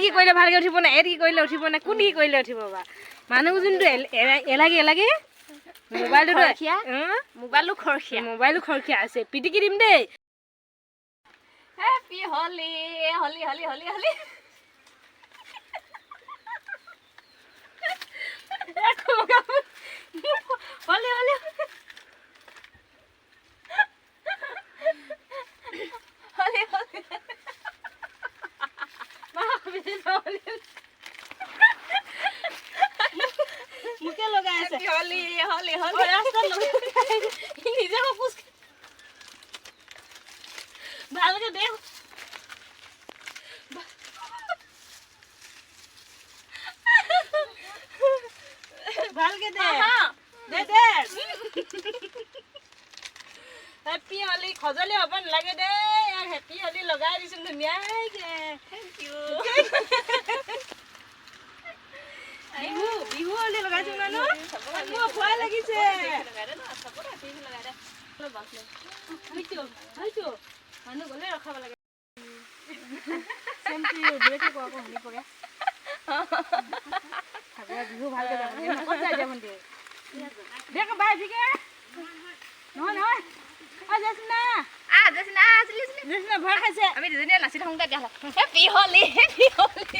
কি কৰিলে ভালকে উঠিব না কি কৰিলে উঠিব না কোন কি কৰিলে উঠিব বা মানুহ যোনটো এলাগে মোবাইলটো খৰখীয়া আছে পিটিকি দিম দেই হেপি হলি হলি হলি হলি হলি হলি হলি হলি হলি মুখে লগাই আছে হলি হলি হলি ৰাস্তাত লগাই নিজে খোজ ভালকে দে ভালকে দে দে দে হেপি হলি খজলি হ'ব নালাগে দে হেপি হলি লগাই দিছো ধুনীয়াকে থ্যাংক ইউ বিহু হলি লগাইছো মানুহ মোৰ ভয় লাগিছে মানুহ গ'লে ৰখাব লাগে বিহু ভালকে যাব ক'ত যায় যাব দেখ বাই ঠিকে নহয় নহয় ভয় খাইছে আমি দুজনীয়ে নাচি থাকোঁ তেতিয়াহ'লে হেপি হলি হেপি হলি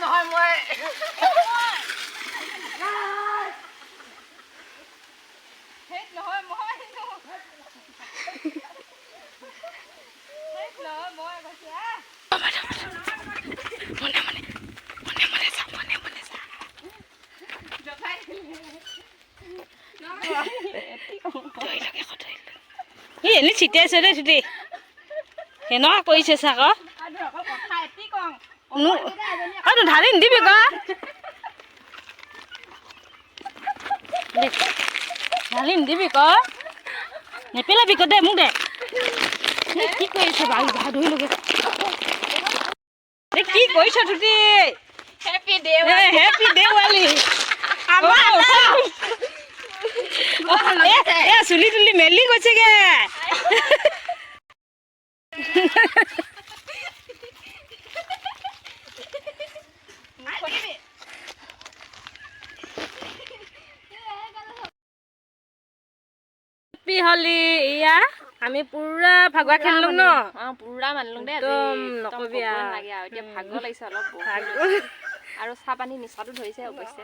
নহয় মই এনে ছিটিয়াইছে দেই ছুটি সেনেকুৱা কৰিছে চাক ঢালি নিদিবি ক ঢালি নিদিবি ক নেপেলাবি ক দে মোক দে কি কৰিছে বাৰু ধৰি লগে কি কৰিছ ছুটি হেপি দেৱালী চুলি তুলি মেলি গৈছেগে হলি এয়া আমি পুৰা ফাগুৱা খেলিলো ন পুৰা মানিলো দে একদম নকবি লাগে আৰু এতিয়া ভাগৰ লাগিছে অলপ আৰু চাহ পানী নিচাটো ধৰিছে অৱশ্যে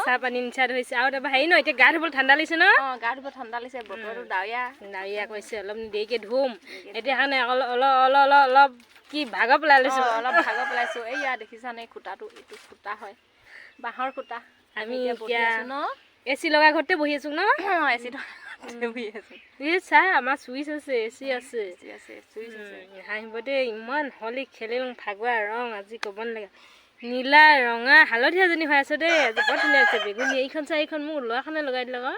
চাহ পানী নিচা ধৰিছে আৰু তাৰপৰা হেৰি ন এতিয়া গা ধুবলৈ ঠাণ্ডা লাগিছে ন গা ধুব ঠাণ্ডা লাগিছে বতৰটো ডাৱৰীয়া কৈছে অলপ দেৰিকে ধুম এতিয়া কাৰণে অলপ কি ভাগৰ পেলাই লৈছো অলপ ভাগৰ পেলাইছো এইয়া দেখিছানে খুঁটাটো এইটো খুঁটা হয় বাঁহৰ খুঁটা আমি বহি আছো ন এচি লগাই ঘৰতে বহি আছো ন এচিটো বহি আছো চা আমাৰ চুইচ আছে এচি আছে চুইচ আছে হাঁহিব দেই ইমান হলি খেলিলো ফাগুৱা ৰং আজি ক'ব নালাগে নীলা ৰঙা হালধীয়া জনী হৈ আছে দেই আজি বৰ ধুনীয়া আছে বেগুনী এইখন চাই এইখন মোৰ ল'ৰাখনে লগাই দিলে আকৌ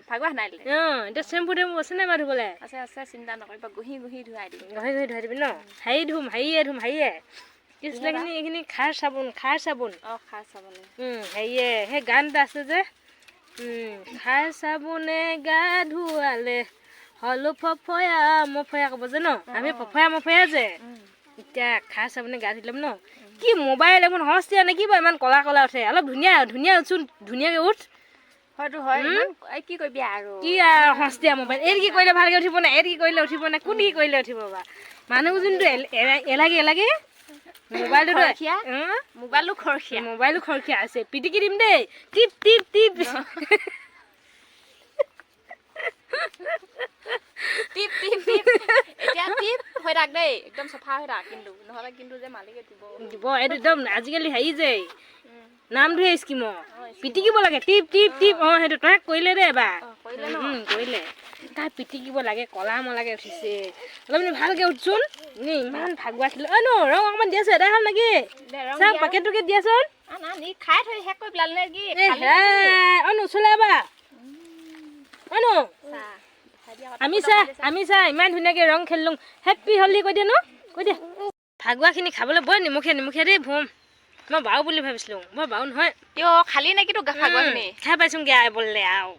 ফাগুৱা সানাই দিলে এতিয়া চেম্পু টেম্পু আছে নাই বাৰু ধুবলৈ আছে চিন্তা নকৰিবা ঘঁহি ধুৱাই দিম ধুৱাই দিবি ন হেৰিয়ে কিছুমানে এইখিনি খাৰ চাবোন খাৰ চাবোন হেৰিয়ে সেই গান এটা আছে যে খাৰ চাবোনে গা ধুৱালে হলো ফফয়া মফয়া ক'ব যে ন আমি ফফয়া যে এতিয়া খাৰ চাবোনে গা ধুই ল'ম ন কি মোবাইল এখন সস্তীয়া নে কি বাৰু ইমান কলা উঠে অলপ ধুনীয়া উঠোন ধুনীয়াকে উঠ হয়তো হয় কি কৰিবি আৰু কি সস্তীয়া মোবাইল এই কি কৰিলে ভালকে উঠিব না কি কৰিলে উঠিব না কোন কি কৰিলে উঠিব বা মানুহ যোনটো এলাগে মোবাইলটো খৰখীয়া আছে পিটিকি দিম দেই টিপ টিপ টিপ টিপ টিপ টিপ এতিয়া টিপ হৈ থাক দেই একদম চাফা হৈ থাক কিন্তু নহ'লে কিন্তু যে মালিকে দিব এইটো একদম আজিকালি হেৰি যে নাম ধুই স্কিমৰ পিটিকিব লাগে টিপ টিপ টিপ সেইটো তই কৰিলে দে এবাৰ কৰিলে তাই পিটিকিব লাগে কলা মলাকে উঠিছে অলপ ভালকে উঠচোন নি ইমান ভাগুৱা আছিলে অ নো ৰং অকমান দি আছে এটা খাম নেকি চাম পেকেটটোকে দিয়াচোন খাই থৈ শেষ কৰি পেলালে নেকি অনো চলাবা অনো আমি চা ইমান ধুনীয়াকে ৰং খেলিলোঁ হেপ্পী হলি কৈ দিয়া ন কৈ দিয়া ভাগুৱাখিনি খাবলৈ বৰ নিমখীয়া দেই ভোম মই বাও বুলি ভাবিছিলোঁ মই বাও নহয় খালি নেকি তো ভাগুৱাখিনি খাই পাইছোঁগে বললে আৰু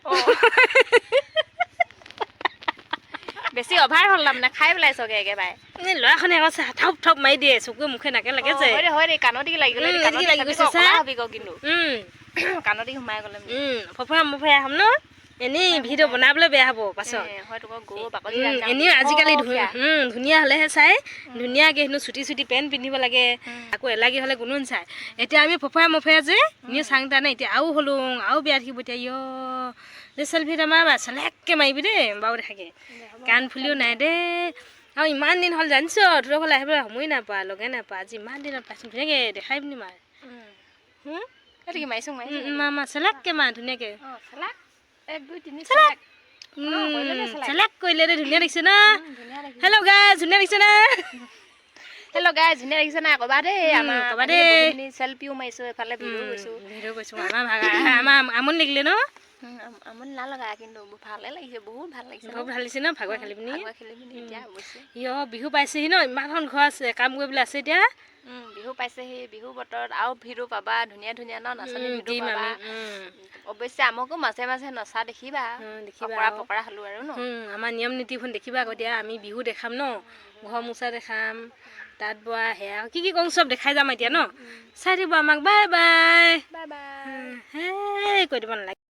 বেছি অভাৰ হ'ল তাৰমানে খাই পেলাইছগে একেবাৰে ল'ৰাখনে আকৌ থপ থপ মাৰি দিয়ে চকুৱে মুখে নাকে লাগে যে হয় দে কাণতি লাগি গ'লে কিন্তু কাণতি সোমাই গ'লে ফফয়া মফয়া হ'ম ন এনেই ভিডিঅ' বনাবলৈ বেয়া হ'ব পাছত এনেই আজিকালি ধুনীয়া হ'লেহে চাই ধুনীয়াকৈ হেনো চুটি পেণ্ট পিন্ধিব লাগে আকৌ এলাগি হ'লে কোনো চাই এতিয়া আমি ফফয়া মফয়া যে নিউ চাং টানে এতিয়া আৰু হ'লোঁ আৰু বেয়া থাকিব এতিয়া যে চেল্ফি এটা মাৰিবা চেলেককৈ মাৰিবি দেই বাৰু দেখাকে কাণ ফুলিও নাই দেই আৰু ইমান দিন হ'ল জানিছ তোৰ ঘৰলৈ আহিবলৈ সময় নাপা লগে নাপা আজি ইমান দিনত পাইছোঁ ধুনীয়াকৈ দেখাই পিনি মাৰ মা চেলেককৈ মাৰ ধুনীয়াকৈ চেলেক কৰিলে দে ধুনীয়া দেখিছে না হেল্ল' গাইজ ধুনীয়া দেখিছে না ধুনীয়া লাগিছে নাই কবা দেই কবা দেই চেল্ফিও মাৰিছোঁ এফালে ভিডিঅ' গৈছোঁ আমাৰ আমনি লাগিলে ন আমনি নালগা কিন্তু ভালে লাগিছে বহুত ভাল লাগিছে ন ভাগুৱা খেলি পিনি বিহু পাইছেহি ন ইমানখন ঘৰ আছে কাম কৰিবলৈ আছে এতিয়া বিহু পাইছেহি বিহু বতৰত আৰু ভিডিঅ' পাবা ধুনীয়া ন নাচনী ভিডিঅ' পাবা অৱশ্যে আমাকো মাজে মাজে নচা দেখিবা পকৰা হ'লো আৰু ন আমাৰ নিয়ম নীতিখন দেখিবা আকৌ দিয়া আমি বিহু দেখাম ন ঘৰ মোচা দেখাম তাত বোৱা সেয়া কি কওঁ চব দেখাই যাম এতিয়া ন চাই দিব আমাক বাই বাই হে কৈ দিব নালাগে